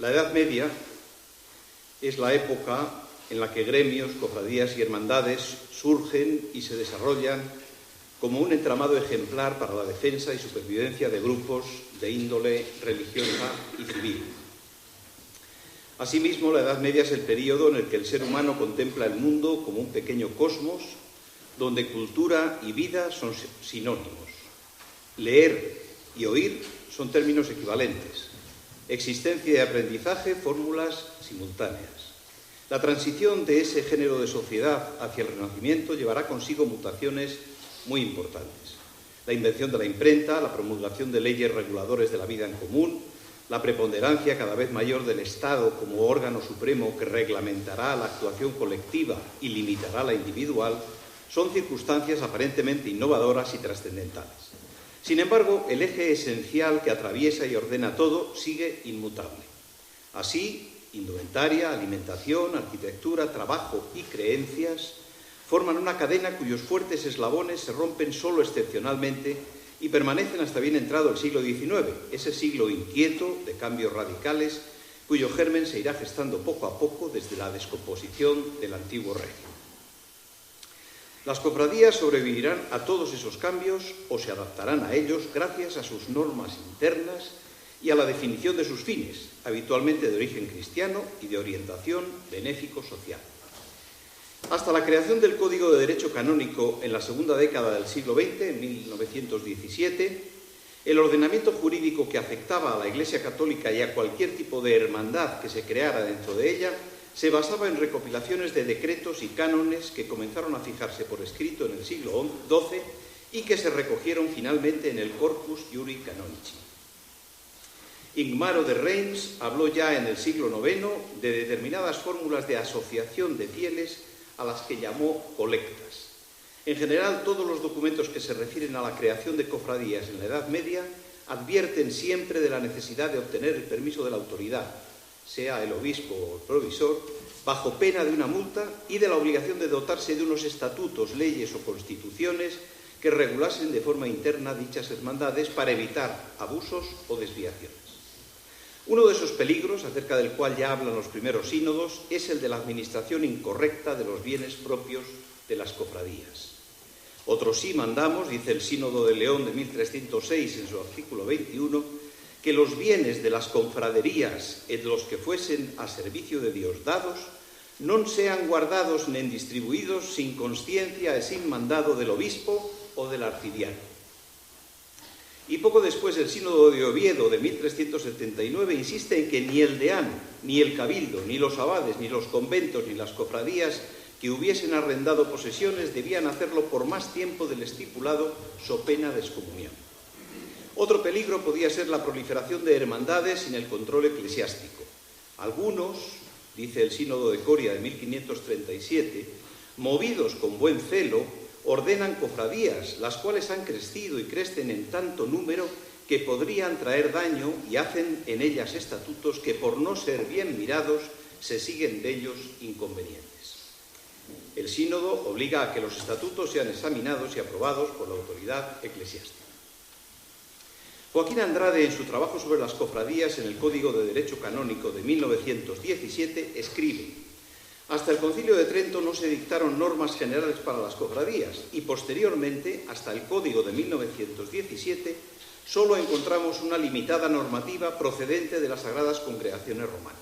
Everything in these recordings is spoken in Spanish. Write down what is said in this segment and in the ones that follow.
La Edad Media es la época en la que gremios, cofradías y hermandades surgen y se desarrollan como un entramado ejemplar para la defensa y supervivencia de grupos de índole religiosa y civil. Asimismo, la Edad Media es el período en el que el ser humano contempla el mundo como un pequeño cosmos donde cultura y vida son sinónimos. Leer y oír son términos equivalentes. Existencia y aprendizaje, fórmulas simultáneas. La transición de ese género de sociedad hacia el Renacimiento llevará consigo mutaciones muy importantes. La invención de la imprenta, la promulgación de leyes reguladores de la vida en común, la preponderancia cada vez mayor del Estado como órgano supremo que reglamentará la actuación colectiva y limitará la individual, son circunstancias aparentemente innovadoras y trascendentales. Sin embargo, el eje esencial que atraviesa y ordena todo sigue inmutable. Así, indumentaria, alimentación, arquitectura, trabajo y creencias forman una cadena cuyos fuertes eslabones se rompen solo excepcionalmente y permanecen hasta bien entrado el siglo XIX, ese siglo inquieto de cambios radicales cuyo germen se irá gestando poco a poco desde la descomposición del antiguo régimen. Las cofradías sobrevivirán a todos esos cambios o se adaptarán a ellos gracias a sus normas internas y a la definición de sus fines, habitualmente de origen cristiano y de orientación benéfico-social. Hasta la creación del Código de Derecho Canónico en la segunda década del siglo XX, en 1917, el ordenamiento jurídico que afectaba a la Iglesia Católica y a cualquier tipo de hermandad que se creara dentro de ella se basaba en recopilaciones de decretos y cánones que comenzaron a fijarse por escrito en el siglo XII y que se recogieron finalmente en el Corpus Iuri Canonici. Ingmaro de Reims habló ya en el siglo IX de determinadas fórmulas de asociación de fieles a las que llamó colectas. En general, todos los documentos que se refieren a la creación de cofradías en la Edad Media advierten siempre de la necesidad de obtener el permiso de la autoridad, sea el obispo o el provisor, bajo pena de una multa y de la obligación de dotarse de unos estatutos, leyes o constituciones que regulasen de forma interna dichas hermandades para evitar abusos o desviaciones. Uno de esos peligros, acerca del cual ya hablan los primeros sínodos, es el de la administración incorrecta de los bienes propios de las cofradías. Otro sí mandamos, dice el Sínodo de León de 1306 en su artículo 21, que los bienes de las confraderías en los que fuesen a servicio de Dios dados non sean guardados nen distribuidos sin consciencia e sin mandado del obispo o del arcidiano. Y poco después el Sínodo de Oviedo de 1379 insiste en que ni el deán, ni el cabildo, ni los abades, ni los conventos, ni las cofradías que hubiesen arrendado posesiones debían hacerlo por más tiempo del estipulado so pena de excomunión. Otro peligro podía ser la proliferación de hermandades sin el control eclesiástico. Algunos, dice el Sínodo de Coria de 1537, movidos con buen celo, ordenan cofradías, las cuales han crecido y crecen en tanto número que podrían traer daño y hacen en ellas estatutos que por no ser bien mirados se siguen de ellos inconvenientes. El sínodo obliga a que los estatutos sean examinados y aprobados por la autoridad eclesiástica. Joaquín Andrade, en su trabajo sobre las cofradías en el Código de Derecho Canónico de 1917, escribe: hasta el Concilio de Trento no se dictaron normas generales para las cofradías y posteriormente, hasta el Código de 1917, solo encontramos una limitada normativa procedente de las Sagradas Congregaciones Romanas.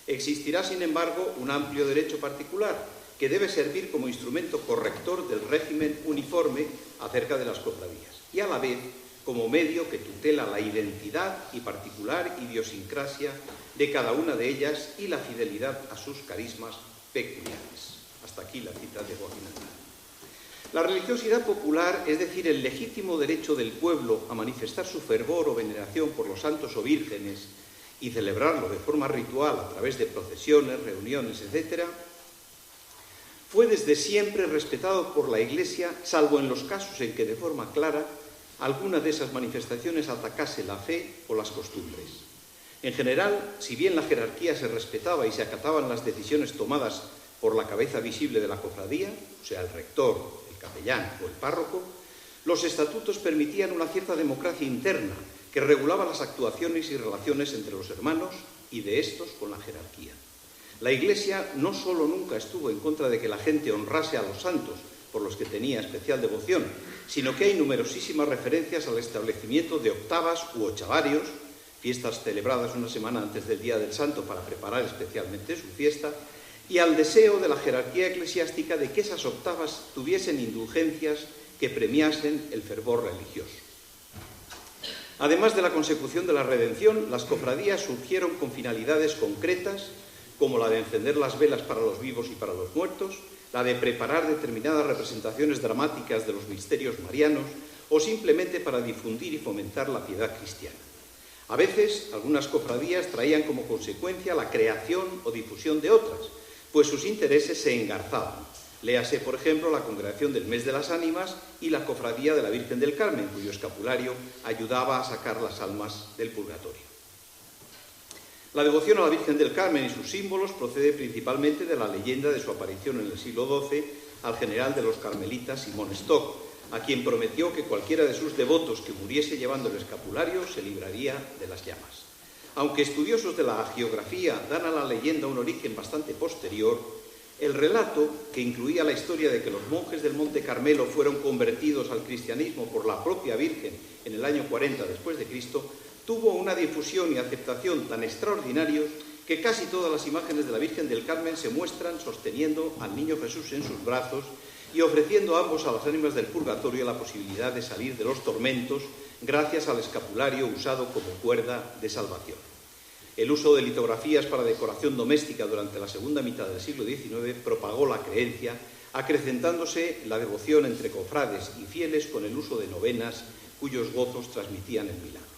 Existirá, sin embargo, un amplio derecho particular que debe servir como instrumento corrector del régimen uniforme acerca de las cofradías y a la vez como medio que tutela la identidad y particular idiosincrasia de cada una de ellas y la fidelidad a sus carismas peculiares. Hasta aquí la cita de Joaquín Andrade. La religiosidad popular, es decir, el legítimo derecho del pueblo a manifestar su fervor o veneración por los santos o vírgenes y celebrarlo de forma ritual a través de procesiones, reuniones, etc., fue desde siempre respetado por la Iglesia, salvo en los casos en que de forma clara alguna de esas manifestaciones atacase la fe o las costumbres. En general, si bien la jerarquía se respetaba y se acataban las decisiones tomadas por la cabeza visible de la cofradía, o sea, el rector, el capellán o el párroco, los estatutos permitían una cierta democracia interna que regulaba las actuaciones y relaciones entre los hermanos y de estos con la jerarquía. La Iglesia no solo nunca estuvo en contra de que la gente honrase a los santos, por los que tenía especial devoción, sino que hay numerosísimas referencias al establecimiento de octavas u ochavarios, fiestas celebradas una semana antes del Día del Santo para preparar especialmente su fiesta, y al deseo de la jerarquía eclesiástica de que esas octavas tuviesen indulgencias que premiasen el fervor religioso. Además de la consecución de la redención, las cofradías surgieron con finalidades concretas, como la de encender las velas para los vivos y para los muertos, la de preparar determinadas representaciones dramáticas de los misterios marianos, o simplemente para difundir y fomentar la piedad cristiana. A veces, algunas cofradías traían como consecuencia la creación o difusión de otras, pues sus intereses se engarzaban. Léase, por ejemplo, la Congregación del Mes de las Ánimas y la Cofradía de la Virgen del Carmen, cuyo escapulario ayudaba a sacar las almas del purgatorio. La devoción a la Virgen del Carmen y sus símbolos procede principalmente de la leyenda de su aparición en el siglo XII al general de los carmelitas Simón Stock, a quien prometió que cualquiera de sus devotos que muriese llevando el escapulario se libraría de las llamas. Aunque estudiosos de la hagiografía dan a la leyenda un origen bastante posterior, el relato, que incluía la historia de que los monjes del Monte Carmelo fueron convertidos al cristianismo por la propia Virgen en el año 40 después de Cristo, tuvo una difusión y aceptación tan extraordinarios que casi todas las imágenes de la Virgen del Carmen se muestran sosteniendo al niño Jesús en sus brazos y ofreciendo a ambos a las ánimas del purgatorio la posibilidad de salir de los tormentos gracias al escapulario usado como cuerda de salvación. El uso de litografías para decoración doméstica durante la segunda mitad del siglo XIX propagó la creencia, acrecentándose la devoción entre cofrades y fieles con el uso de novenas cuyos gozos transmitían el milagro.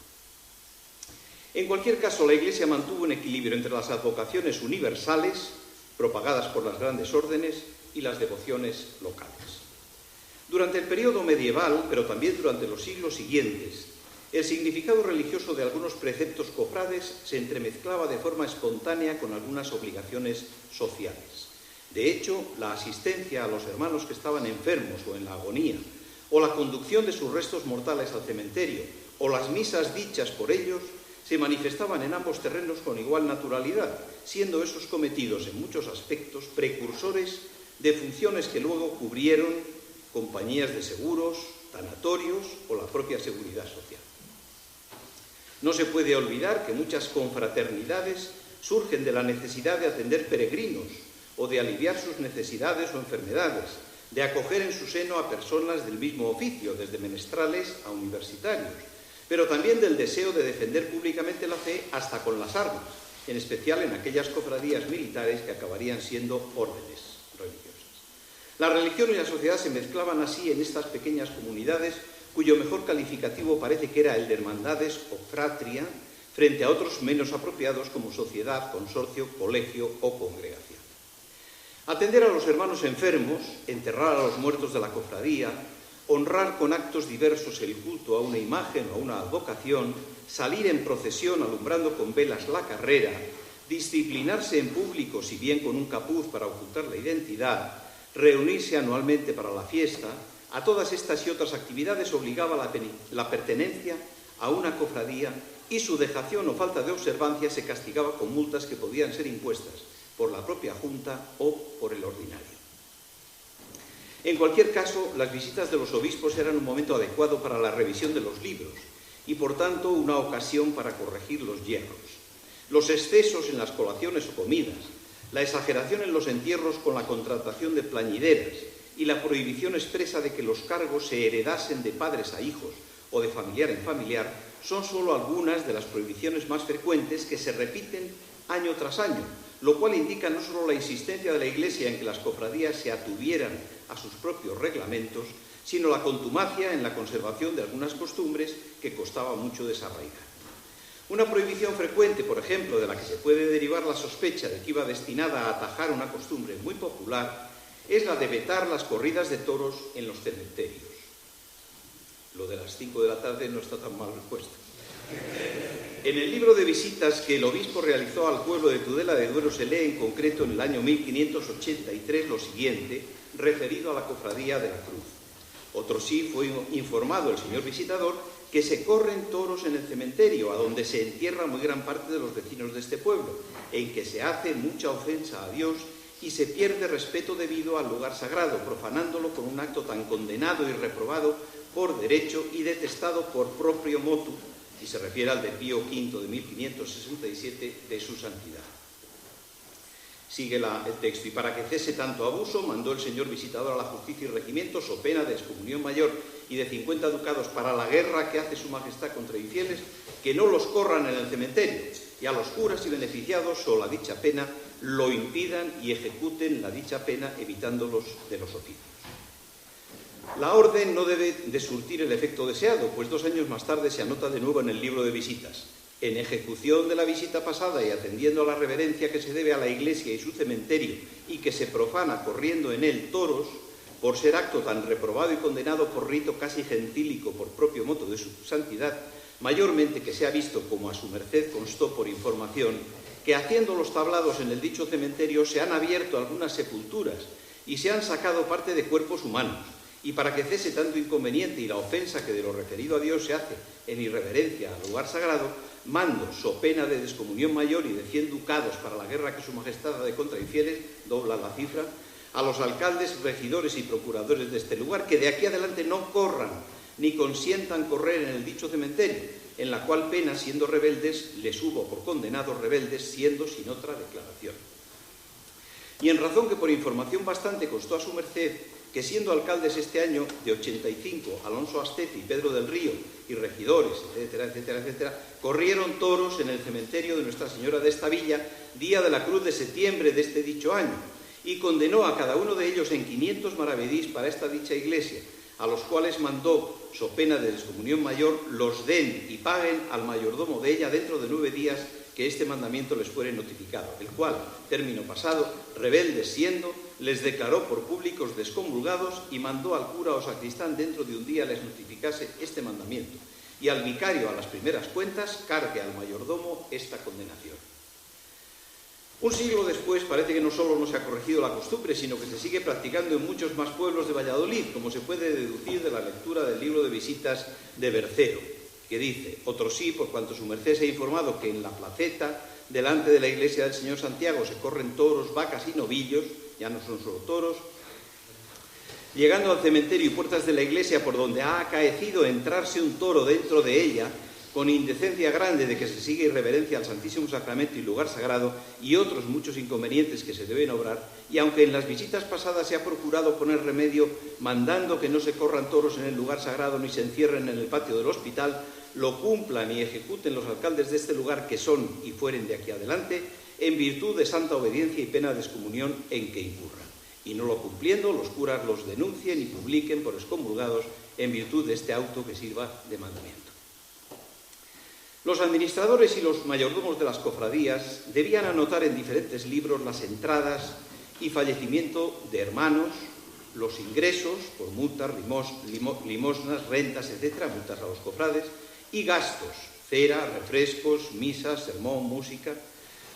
En cualquier caso, la Iglesia mantuvo un equilibrio entre las advocaciones universales, propagadas por las grandes órdenes, y las devociones locales. Durante el periodo medieval, pero también durante los siglos siguientes, el significado religioso de algunos preceptos cofrades se entremezclaba de forma espontánea con algunas obligaciones sociales. De hecho, la asistencia a los hermanos que estaban enfermos o en la agonía, o la conducción de sus restos mortales al cementerio, o las misas dichas por ellos, se manifestaban en ambos terrenos con igual naturalidad, siendo esos cometidos en muchos aspectos precursores de funciones que luego cubrieron compañías de seguros, tanatorios o la propia seguridad social. No se puede olvidar que muchas confraternidades surgen de la necesidad de atender peregrinos o de aliviar sus necesidades o enfermedades, de acoger en su seno a personas del mismo oficio, desde menestrales a universitarios, pero también del deseo de defender públicamente la fe hasta con las armas, en especial en aquellas cofradías militares que acabarían siendo órdenes religiosas. La religión y la sociedad se mezclaban así en estas pequeñas comunidades, cuyo mejor calificativo parece que era el de hermandades o fratria, frente a otros menos apropiados como sociedad, consorcio, colegio o congregación. Atender a los hermanos enfermos, enterrar a los muertos de la cofradía, honrar con actos diversos el culto a una imagen o a una advocación, salir en procesión alumbrando con velas la carrera, disciplinarse en público, si bien con un capuz para ocultar la identidad, reunirse anualmente para la fiesta, a todas estas y otras actividades obligaba la pertenencia a una cofradía y su dejación o falta de observancia se castigaba con multas que podían ser impuestas por la propia Junta o por el ordinario. En cualquier caso, las visitas de los obispos eran un momento adecuado para la revisión de los libros y, por tanto, una ocasión para corregir los yerros. Los excesos en las colaciones o comidas, la exageración en los entierros con la contratación de plañideras y la prohibición expresa de que los cargos se heredasen de padres a hijos o de familiar en familiar son solo algunas de las prohibiciones más frecuentes que se repiten año tras año, lo cual indica no solo la insistencia de la Iglesia en que las cofradías se atuvieran a sus propios reglamentos, sino la contumacia en la conservación de algunas costumbres que costaba mucho desarraigar. Una prohibición frecuente, por ejemplo, de la que se puede derivar la sospecha de que iba destinada a atajar una costumbre muy popular, es la de vetar las corridas de toros en los cementerios. Lo de las 5 de la tarde no está tan mal puesto. En el libro de visitas que el obispo realizó al pueblo de Tudela de Duero se lee en concreto en el año 1583 lo siguiente, referido a la cofradía de la Cruz. Otro sí fue informado el señor visitador que se corren toros en el cementerio, a donde se entierra muy gran parte de los vecinos de este pueblo, en que se hace mucha ofensa a Dios y se pierde respeto debido al lugar sagrado, profanándolo con un acto tan condenado y reprobado por derecho y detestado por propio motu, y se refiere al de Pío V de 1567 de su santidad. Sigue el texto: y para que cese tanto abuso, mandó el señor visitador a la justicia y regimiento, so pena de excomunión mayor y de 50 ducados para la guerra que hace su majestad contra infieles, que no los corran en el cementerio, y a los curas y beneficiados, o la dicha pena, lo impidan y ejecuten la dicha pena, evitándolos de los oficios. La orden no debe de surtir el efecto deseado, pues 2 años más tarde se anota de nuevo en el libro de visitas: en ejecución de la visita pasada y atendiendo a la reverencia que se debe a la iglesia y su cementerio, y que se profana corriendo en él toros, por ser acto tan reprobado y condenado por rito casi gentílico por propio moto de su santidad, mayormente que se ha visto, como a su merced constó por información, que haciendo los tablados en el dicho cementerio se han abierto algunas sepulturas y se han sacado parte de cuerpos humanos, y para que cese tanto inconveniente y la ofensa que de lo referido a Dios se hace en irreverencia al lugar sagrado, mando, so pena de descomunión mayor y de 100 ducados para la guerra que su majestad ha de contra infieles, dobla la cifra, a los alcaldes, regidores y procuradores de este lugar, que de aquí adelante no corran ni consientan correr en el dicho cementerio, en la cual pena, siendo rebeldes, les hubo por condenados rebeldes, siendo sin otra declaración. Y en razón que por información bastante costó a su merced que, siendo alcaldes este año de 85, Alonso Astete y Pedro del Río, y regidores, etcétera, etcétera, etcétera, corrieron toros en el cementerio de Nuestra Señora de esta villa, día de la Cruz de septiembre de este dicho año, y condenó a cada uno de ellos en 500 maravedís para esta dicha iglesia, a los cuales mandó, so pena de descomunión mayor, los den y paguen al mayordomo de ella dentro de 9 días que este mandamiento les fuere notificado, el cual, término pasado, rebeldes siendo, les declaró por públicos descomulgados y mandó al cura o sacristán dentro de un día les notificase este mandamiento, y al vicario a las primeras cuentas cargue al mayordomo esta condenación. Un siglo después parece que no solo no se ha corregido la costumbre, sino que se sigue practicando en muchos más pueblos de Valladolid, como se puede deducir de la lectura del libro de visitas de Bercero, que dice: otro sí, por cuanto su merced se ha informado que en la placeta, delante de la iglesia del Señor Santiago, se corren toros, vacas y novillos, ya no son solo toros, llegando al cementerio y puertas de la iglesia por donde ha acaecido entrarse un toro dentro de ella, con indecencia grande de que se sigue irreverencia al Santísimo Sacramento y lugar sagrado, y otros muchos inconvenientes que se deben obrar, y aunque en las visitas pasadas se ha procurado poner remedio mandando que no se corran toros en el lugar sagrado ni se encierren en el patio del hospital, lo cumplan y ejecuten los alcaldes de este lugar, que son y fueren de aquí adelante, en virtud de santa obediencia y pena de excomunión en que incurran. Y no lo cumpliendo, los curas los denuncien y publiquen por excomulgados en virtud de este auto que sirva de mandamiento. Los administradores y los mayordomos de las cofradías debían anotar en diferentes libros las entradas y fallecimiento de hermanos, los ingresos por multas, limosnas, rentas, etc., multas a los cofrades, y gastos, cera, refrescos, misas, sermón, música,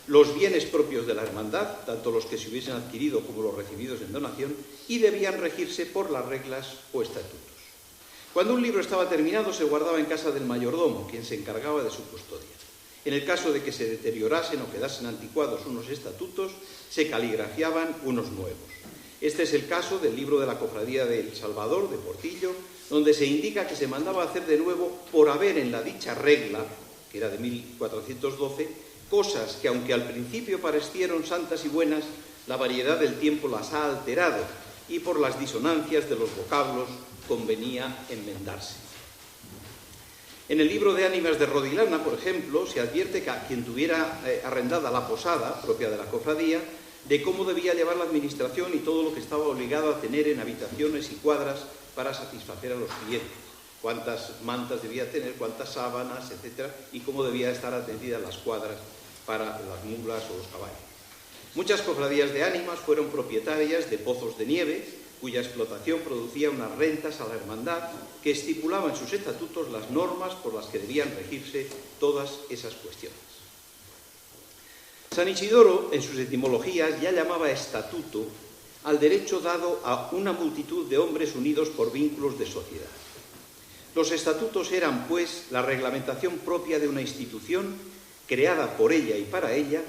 los bienes propios de la hermandad, tanto los que se hubiesen adquirido como los recibidos en donación, y debían regirse por las reglas o estatutos. Cuando un libro estaba terminado, se guardaba en casa del mayordomo, quien se encargaba de su custodia. En el caso de que se deteriorasen o quedasen anticuados unos estatutos, se caligrafiaban unos nuevos. Este es el caso del libro de la Cofradía del Salvador, de Portillo, donde se indica que se mandaba hacer de nuevo por haber en la dicha regla, que era de 1412, cosas que, aunque al principio parecieron santas y buenas, la variedad del tiempo las ha alterado, y por las disonancias de los vocablos convenía enmendarse. En el libro de ánimas de Rodilana, por ejemplo, se advierte que a quien tuviera arrendada la posada propia de la cofradía, de cómo debía llevar la administración y todo lo que estaba obligado a tener en habitaciones y cuadras para satisfacer a los clientes, cuántas mantas debía tener, cuántas sábanas, etcétera, y cómo debía estar atendidas las cuadras para las mulas o los caballos. Muchas cofradías de ánimas fueron propietarias de pozos de nieve, cuya explotación producía unas rentas a la hermandad que estipulaban en sus estatutos las normas por las que debían regirse todas esas cuestiones. San Isidoro, en sus etimologías, ya llamaba estatuto al derecho dado a una multitud de hombres unidos por vínculos de sociedad. Los estatutos eran, pues, la reglamentación propia de una institución creada por ella y para ella,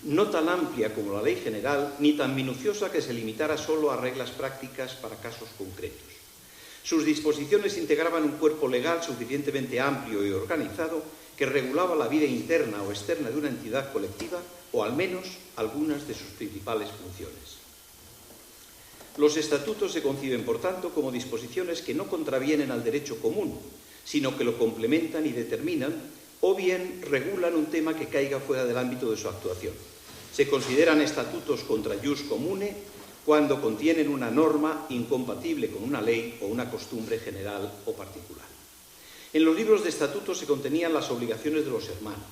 no tan amplia como la ley general, ni tan minuciosa que se limitara solo a reglas prácticas para casos concretos. Sus disposiciones integraban un cuerpo legal suficientemente amplio y organizado que regulaba la vida interna o externa de una entidad colectiva, o al menos algunas de sus principales funciones. Los estatutos se conciben, por tanto, como disposiciones que no contravienen al derecho común, sino que lo complementan y determinan, o bien regulan un tema que caiga fuera del ámbito de su actuación. Se consideran estatutos contra ius comune cuando contienen una norma incompatible con una ley o una costumbre general o particular. En los libros de estatutos se contenían las obligaciones de los hermanos.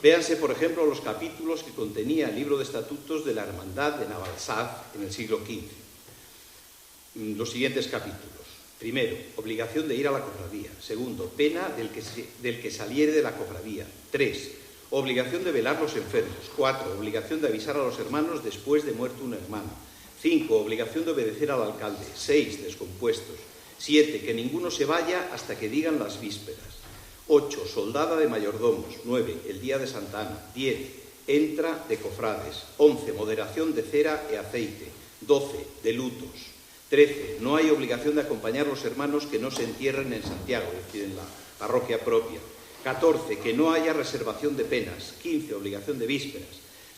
Véanse, por ejemplo, los capítulos que contenía el libro de estatutos de la Hermandad de Navalsaz en el siglo XV. Los siguientes capítulos. Primero, obligación de ir a la cofradía. Segundo, pena del que saliere de la cofradía. 3, obligación de velar los enfermos. 4, obligación de avisar a los hermanos después de muerto un hermano. 5, obligación de obedecer al alcalde. 6, descompuestos. 7, que ninguno se vaya hasta que digan las vísperas. 8, soldada de mayordomos. 9, el día de Santa Ana. 10, entra de cofrades. 11, moderación de cera e aceite. 12, de lutos. 13, no hay obligación de acompañar a los hermanos que no se entierren en Santiago, es decir, en la parroquia propia. 14, que no haya reservación de penas. 15, obligación de vísperas.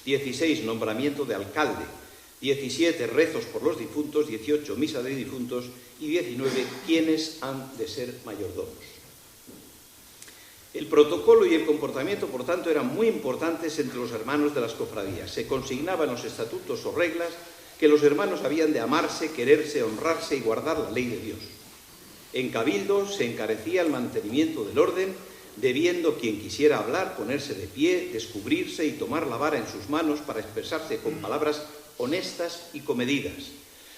16, nombramiento de alcalde. 17, rezos por los difuntos. 18, misa de difuntos. Y 19, quiénes han de ser mayordomos. El protocolo y el comportamiento, por tanto, eran muy importantes entre los hermanos de las cofradías. Se consignaba en los estatutos o reglas que los hermanos habían de amarse, quererse, honrarse y guardar la ley de Dios. En cabildo se encarecía el mantenimiento del orden, debiendo quien quisiera hablar ponerse de pie, descubrirse y tomar la vara en sus manos para expresarse con palabras honestas y comedidas.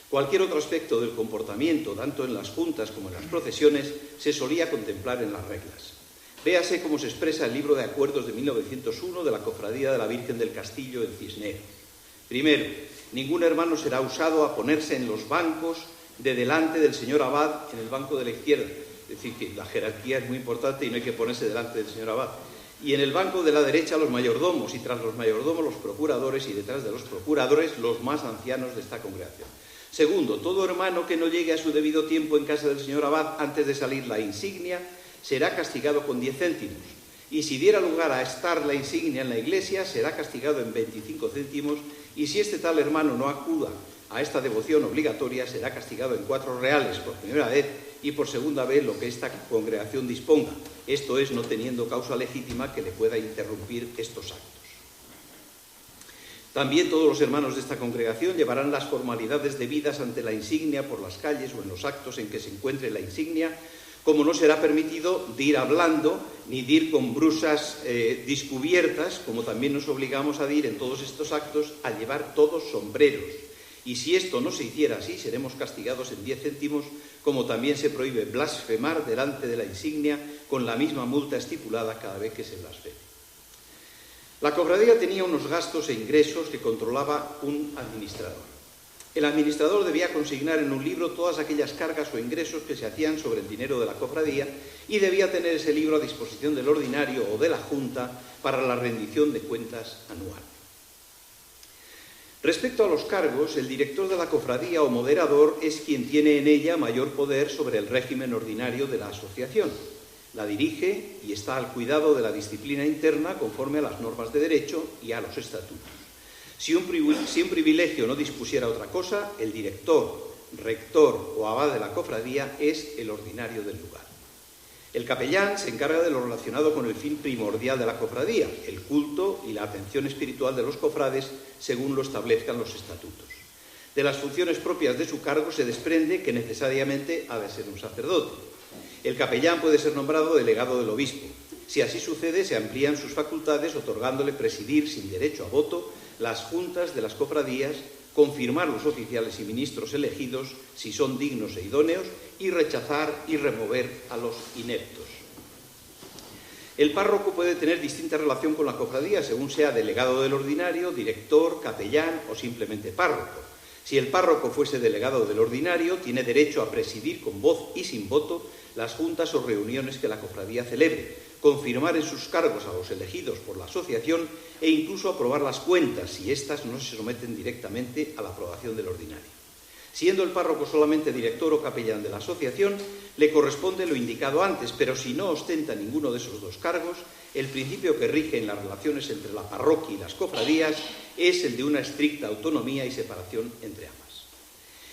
Cualquier otro aspecto del comportamiento, tanto en las juntas como en las procesiones, se solía contemplar en las reglas. Véase cómo se expresa el libro de acuerdos de 1901 de la Cofradía de la Virgen del Castillo en Cisneros. Primero, ningún hermano será usado a ponerse en los bancos de delante del señor abad en el banco de la izquierda. Es decir, que la jerarquía es muy importante y no hay que ponerse delante del señor abad. Y en el banco de la derecha los mayordomos, y tras los mayordomos los procuradores, y detrás de los procuradores los más ancianos de esta congregación. Segundo, todo hermano que no llegue a su debido tiempo en casa del señor abad antes de salir la insignia será castigado con 10 céntimos. Y si diera lugar a estar la insignia en la iglesia, será castigado en 25 céntimos, y si este tal hermano no acuda a esta devoción obligatoria, será castigado en 4 reales por primera vez y por segunda vez lo que esta congregación disponga, esto es, no teniendo causa legítima que le pueda interrumpir estos actos. También todos los hermanos de esta congregación llevarán las formalidades debidas ante la insignia por las calles o en los actos en que se encuentre la insignia, como no será permitido de ir hablando ni de ir con brusas descubiertas, como también nos obligamos a ir en todos estos actos a llevar todos sombreros. Y si esto no se hiciera así, seremos castigados en 10 céntimos, como también se prohíbe blasfemar delante de la insignia con la misma multa estipulada cada vez que se blasfeme. La cofradía tenía unos gastos e ingresos que controlaba un administrador. El administrador debía consignar en un libro todas aquellas cargas o ingresos que se hacían sobre el dinero de la cofradía y debía tener ese libro a disposición del ordinario o de la Junta para la rendición de cuentas anual. Respecto a los cargos, el director de la cofradía o moderador es quien tiene en ella mayor poder sobre el régimen ordinario de la asociación. La dirige y está al cuidado de la disciplina interna conforme a las normas de derecho y a los estatutos. Si un privilegio no dispusiera otra cosa, el director, rector o abad de la cofradía es el ordinario del lugar. El capellán se encarga de lo relacionado con el fin primordial de la cofradía, el culto y la atención espiritual de los cofrades según lo establezcan los estatutos. De las funciones propias de su cargo se desprende que necesariamente ha de ser un sacerdote. El capellán puede ser nombrado delegado del obispo. Si así sucede, se amplían sus facultades otorgándole presidir sin derecho a voto las juntas de las cofradías, confirmar los oficiales y ministros elegidos si son dignos e idóneos y rechazar y remover a los ineptos. El párroco puede tener distinta relación con la cofradía según sea delegado del ordinario, director, capellán o simplemente párroco. Si el párroco fuese delegado del ordinario, tiene derecho a presidir con voz y sin voto las juntas o reuniones que la cofradía celebre, confirmar en sus cargos a los elegidos por la asociación e incluso aprobar las cuentas si éstas no se someten directamente a la aprobación del ordinario. Siendo el párroco solamente director o capellán de la asociación, le corresponde lo indicado antes, pero si no ostenta ninguno de esos dos cargos, el principio que rige en las relaciones entre la parroquia y las cofradías es el de una estricta autonomía y separación entre ambas.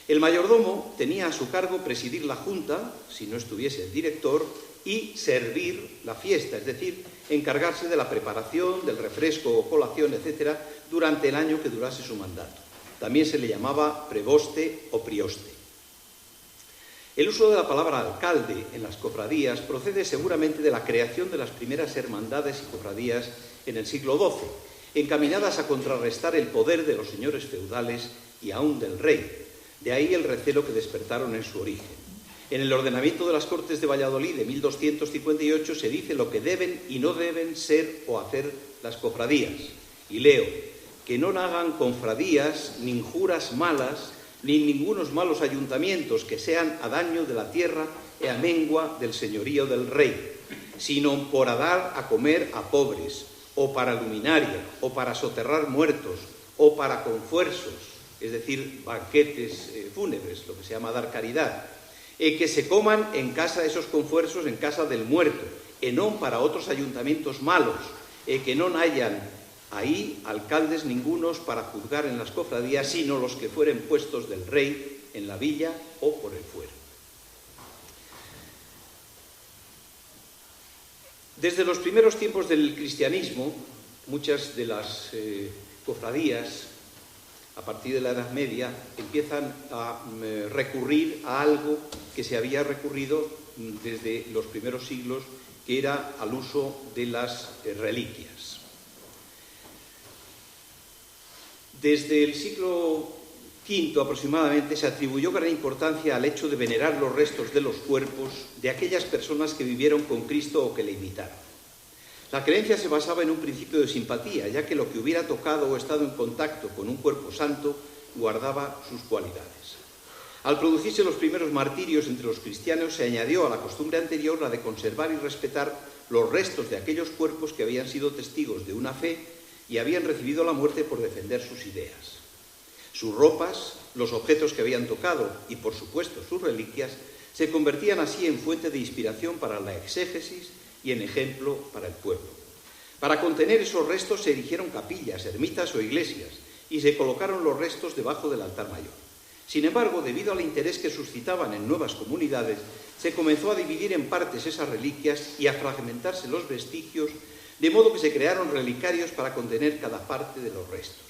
El mayordomo tenía a su cargo presidir la junta, si no estuviese el director, y servir la fiesta, es decir, encargarse de la preparación, del refresco o colación, etc., durante el año que durase su mandato. También se le llamaba preboste o prioste. El uso de la palabra alcalde en las cofradías procede seguramente de la creación de las primeras hermandades y cofradías en el siglo XII, encaminadas a contrarrestar el poder de los señores feudales y aún del rey. De ahí el recelo que despertaron en su origen. En el ordenamiento de las Cortes de Valladolid de 1258 se dice lo que deben y no deben ser o hacer las cofradías. Y leo: que non hagan confradías, nin juras malas, nin ningunos malos ayuntamientos que sean a daño de la tierra e a mengua del señorío del rei, sino por a dar a comer a pobres, o para luminaria, o para soterrar muertos, o para confuersos, es decir, banquetes fúnebres, lo que se llama dar caridad, e que se coman en casa esos confuersos, en casa del muerto, e non para outros ayuntamentos malos, e que non hayan ahí alcaldes ningunos para juzgar en las cofradías, sino los que fueren puestos del rey en la villa o por el fuero. Desde los primeros tiempos del cristianismo, muchas de las cofradías, a partir de la Edad Media, empiezan a recurrir a algo que se había recurrido desde los primeros siglos, que era al uso de las reliquias. Desde el siglo V aproximadamente se atribuyó gran importancia al hecho de venerar los restos de los cuerpos de aquellas personas que vivieron con Cristo o que le imitaron. La creencia se basaba en un principio de simpatía, ya que lo que hubiera tocado o estado en contacto con un cuerpo santo guardaba sus cualidades. Al producirse los primeros martirios entre los cristianos, se añadió a la costumbre anterior la de conservar y respetar los restos de aquellos cuerpos que habían sido testigos de una fe y habían recibido la muerte por defender sus ideas. Sus ropas, los objetos que habían tocado y, por supuesto, sus reliquias, se convertían así en fuente de inspiración para la exégesis y en ejemplo para el pueblo. Para contener esos restos se erigieron capillas, ermitas o iglesias y se colocaron los restos debajo del altar mayor. Sin embargo, debido al interés que suscitaban en nuevas comunidades, se comenzó a dividir en partes esas reliquias y a fragmentarse los vestigios, de modo que se crearon relicarios para contener cada parte de los restos.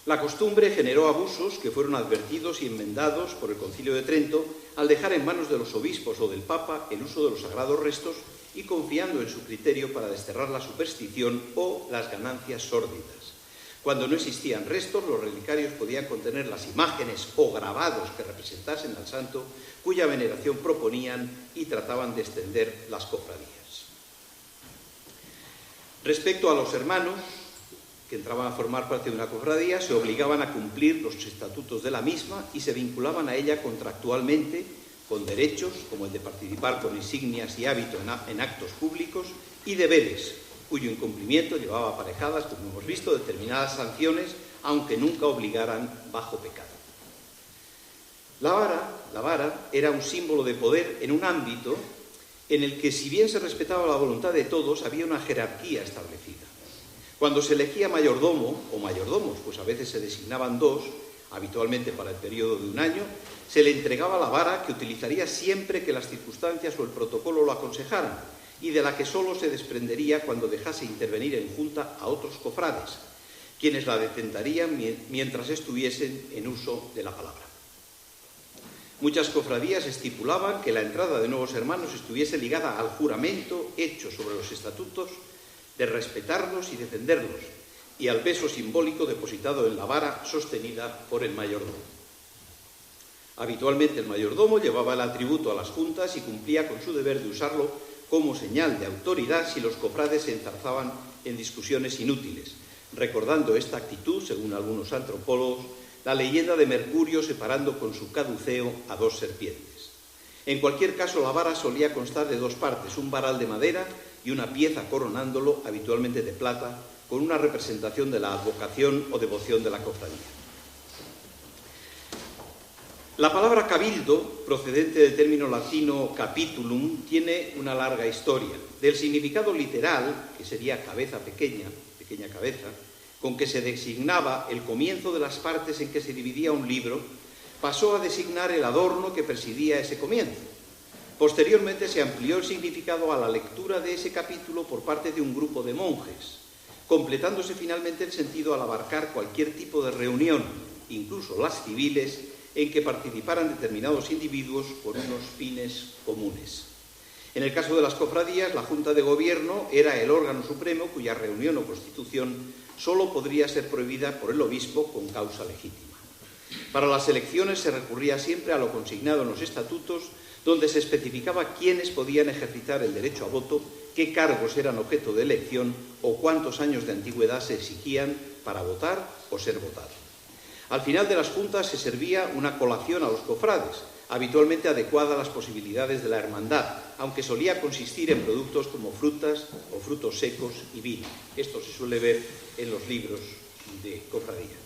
La costumbre generó abusos que fueron advertidos y enmendados por el Concilio de Trento al dejar en manos de los obispos o del Papa el uso de los sagrados restos y confiando en su criterio para desterrar la superstición o las ganancias sórdidas. Cuando no existían restos, los relicarios podían contener las imágenes o grabados que representasen al santo, cuya veneración proponían y trataban de extender las cofradías. Respecto a los hermanos que entraban a formar parte de una cofradía, se obligaban a cumplir los estatutos de la misma y se vinculaban a ella contractualmente con derechos, como el de participar con insignias y hábito en actos públicos, y deberes, cuyo incumplimiento llevaba aparejadas, como hemos visto, determinadas sanciones, aunque nunca obligaran bajo pecado. La vara era un símbolo de poder en un ámbito en el que, si bien se respetaba la voluntad de todos, había una jerarquía establecida. Cuando se elegía mayordomo o mayordomos, pues a veces se designaban dos, habitualmente para el periodo de un año, se le entregaba la vara que utilizaría siempre que las circunstancias o el protocolo lo aconsejaran y de la que solo se desprendería cuando dejase intervenir en junta a otros cofrades, quienes la detentarían mientras estuviesen en uso de la palabra. Muchas cofradías estipulaban que la entrada de nuevos hermanos estuviese ligada al juramento hecho sobre los estatutos de respetarlos y defenderlos, y al peso simbólico depositado en la vara sostenida por el mayordomo. Habitualmente el mayordomo llevaba el atributo a las juntas y cumplía con su deber de usarlo como señal de autoridad si los cofrades se enzarzaban en discusiones inútiles, recordando esta actitud, según algunos antropólogos, la leyenda de Mercurio separando con su caduceo a dos serpientes. En cualquier caso, la vara solía constar de dos partes, un varal de madera y una pieza coronándolo, habitualmente de plata, con una representación de la advocación o devoción de la cofradía. La palabra cabildo, procedente del término latino capitulum, tiene una larga historia. Del significado literal, que sería cabeza pequeña, pequeña cabeza, con que se designaba el comienzo de las partes en que se dividía un libro, pasó a designar el adorno que presidía ese comienzo. Posteriormente se amplió el significado a la lectura de ese capítulo por parte de un grupo de monjes, completándose finalmente el sentido al abarcar cualquier tipo de reunión, incluso las civiles, en que participaran determinados individuos por unos fines comunes. En el caso de las cofradías, la Junta de Gobierno era el órgano supremo cuya reunión o constitución solo podría ser prohibida por el obispo con causa legítima. Para las elecciones se recurría siempre a lo consignado en los estatutos, donde se especificaba quiénes podían ejercitar el derecho a voto, qué cargos eran objeto de elección o cuántos años de antigüedad se exigían para votar o ser votado. Al final de las juntas se servía una colación a los cofrades, habitualmente adecuada a las posibilidades de la hermandad, aunque solía consistir en productos como frutas o frutos secos y vino. Esto se suele ver en los libros de cofradía.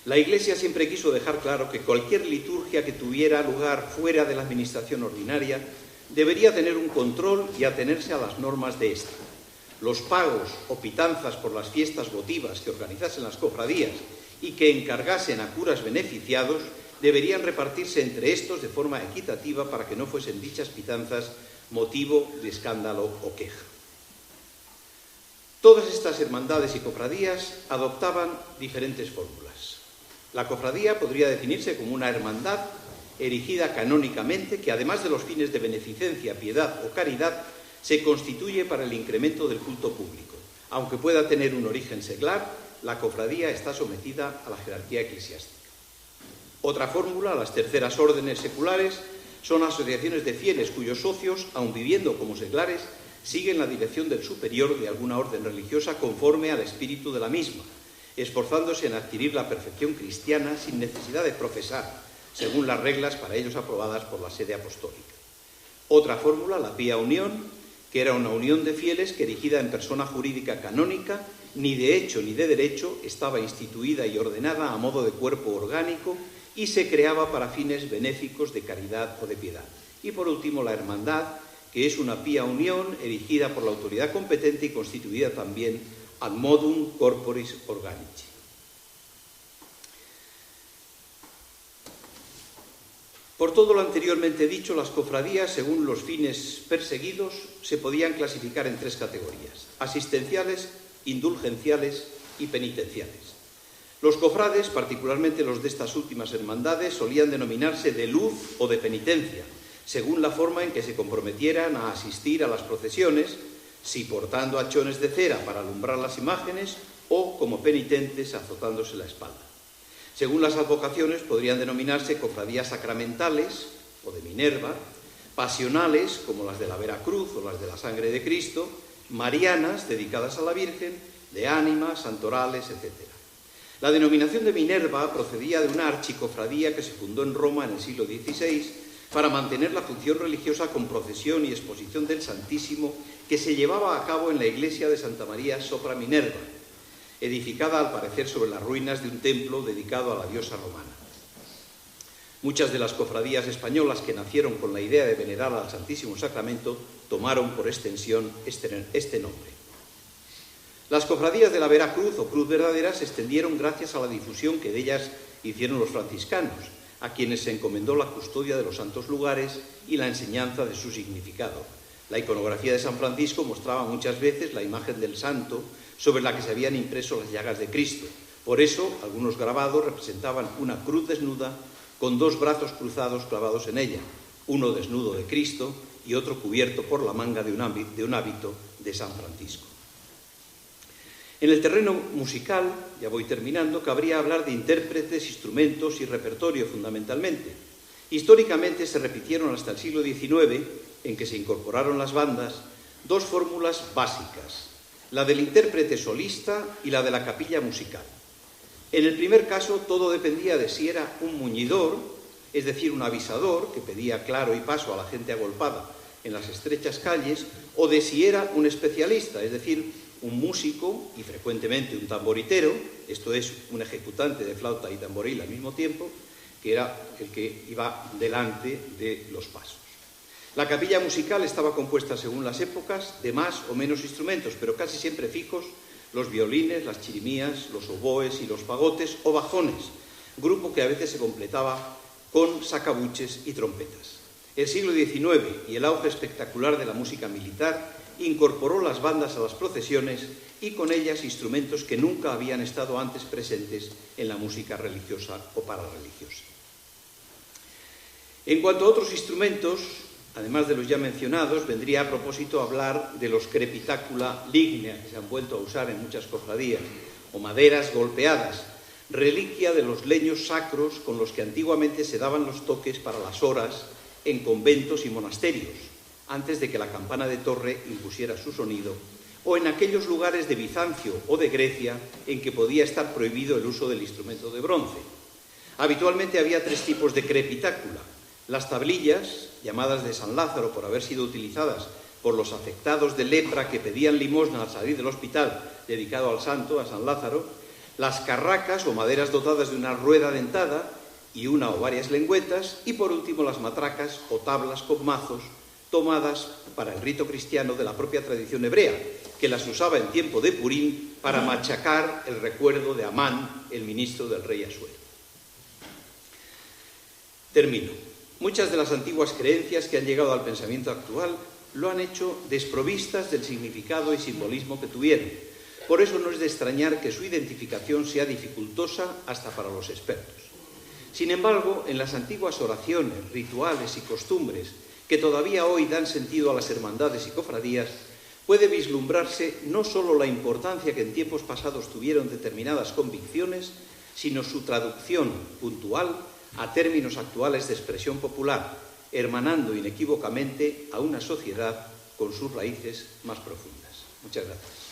La Iglesia siempre quiso dejar claro que cualquier liturgia que tuviera lugar fuera de la administración ordinaria debería tener un control y atenerse a las normas de ésta. Los pagos o pitanzas por las fiestas votivas que organizasen las cofradías y que encargasen a curas beneficiados deberían repartirse entre estos de forma equitativa para que no fuesen dichas pitanzas motivo de escándalo o queja. Todas estas hermandades y cofradías adoptaban diferentes fórmulas. La cofradía podría definirse como una hermandad erigida canónicamente que, además de los fines de beneficencia, piedad o caridad, se constituye para el incremento del culto público. Aunque pueda tener un origen seglar, la cofradía está sometida a la jerarquía eclesiástica. Otra fórmula, las terceras órdenes seculares, son asociaciones de fieles cuyos socios, aun viviendo como seglares, siguen la dirección del superior de alguna orden religiosa conforme al espíritu de la misma, esforzándose en adquirir la perfección cristiana sin necesidad de profesar, según las reglas para ellos aprobadas por la sede apostólica. Otra fórmula, la pía unión, que era una unión de fieles que, erigida en persona jurídica canónica, ni de hecho ni de derecho, estaba instituida y ordenada a modo de cuerpo orgánico y se creaba para fines benéficos de caridad o de piedad. Y por último, la hermandad, que es una pía unión erigida por la autoridad competente y constituida también ad modum corporis organici. Por todo lo anteriormente dicho, las cofradías, según los fines perseguidos, se podían clasificar en tres categorías: asistenciales, indulgenciales y penitenciales. Los cofrades, particularmente los de estas últimas hermandades, solían denominarse de luz o de penitencia, según la forma en que se comprometieran a asistir a las procesiones, si portando hachones de cera para alumbrar las imágenes o como penitentes azotándose la espalda. Según las advocaciones, podrían denominarse cofradías sacramentales o de Minerva, pasionales, como las de la Veracruz o las de la Sangre de Cristo, marianas, dedicadas a la Virgen, de ánimas, santorales, etc. La denominación de Minerva procedía de una archicofradía que se fundó en Roma en el siglo XVI para mantener la función religiosa con procesión y exposición del Santísimo que se llevaba a cabo en la iglesia de Santa María sopra Minerva, edificada al parecer sobre las ruinas de un templo dedicado a la diosa romana. Muchas de las cofradías españolas que nacieron con la idea de venerar al Santísimo Sacramento tomaron por extensión este nombre. Las cofradías de la Veracruz o Cruz Verdadera se extendieron gracias a la difusión que de ellas hicieron los franciscanos, a quienes se encomendó la custodia de los santos lugares y la enseñanza de su significado. La iconografía de San Francisco mostraba muchas veces la imagen del santo sobre la que se habían impreso las llagas de Cristo. Por eso, algunos grabados representaban una cruz desnuda con dos brazos cruzados clavados en ella, uno desnudo de Cristo y otro cubierto por la manga de un hábito de San Francisco. En el terreno musical, ya voy terminando, cabría hablar de intérpretes, instrumentos y repertorio fundamentalmente. Históricamente se repitieron hasta el siglo XIX, en que se incorporaron las bandas, dos fórmulas básicas: la del intérprete solista y la de la capilla musical. En el primer caso, todo dependía de si era un muñidor, es decir, un avisador que pedía claro y paso a la gente agolpada en las estrechas calles, o de si era un especialista, es decir, un músico y frecuentemente un tamboritero, esto es, un ejecutante de flauta y tamboril al mismo tiempo, que era el que iba delante de los pasos. La capilla musical estaba compuesta, según las épocas, de más o menos instrumentos, pero casi siempre fijos: los violines, las chirimías, los oboes y los fagotes o bajones, grupo que a veces se completaba con sacabuches y trompetas. El siglo XIX y el auge espectacular de la música militar incorporó las bandas a las procesiones y con ellas instrumentos que nunca habían estado antes presentes en la música religiosa o pararreligiosa. En cuanto a otros instrumentos, además de los ya mencionados, vendría a propósito hablar de los crepitácula lignea, que se han vuelto a usar en muchas cofradías, o maderas golpeadas, reliquia de los leños sacros con los que antiguamente se daban los toques para las horas en conventos y monasterios, antes de que la campana de torre impusiera su sonido, o en aquellos lugares de Bizancio o de Grecia en que podía estar prohibido el uso del instrumento de bronce. Habitualmente había tres tipos de crepitácula: las tablillas, llamadas de San Lázaro por haber sido utilizadas por los afectados de lepra que pedían limosna al salir del hospital dedicado al santo, a San Lázaro; las carracas o maderas dotadas de una rueda dentada y una o varias lengüetas; y por último las matracas o tablas con mazos, tomadas para el rito cristiano de la propia tradición hebrea, que las usaba en tiempo de Purim para machacar el recuerdo de Amán, el ministro del rey Asuero. Termino. Muchas de las antiguas creencias que han llegado al pensamiento actual lo han hecho desprovistas del significado y simbolismo que tuvieron. Por eso no es de extrañar que su identificación sea dificultosa hasta para los expertos. Sin embargo, en las antiguas oraciones, rituales y costumbres que todavía hoy dan sentido a las hermandades y cofradías, puede vislumbrarse no solo la importancia que en tiempos pasados tuvieron determinadas convicciones, sino su traducción puntual a términos actuales de expresión popular, hermanando inequívocamente a una sociedad con sus raíces más profundas. Muchas gracias.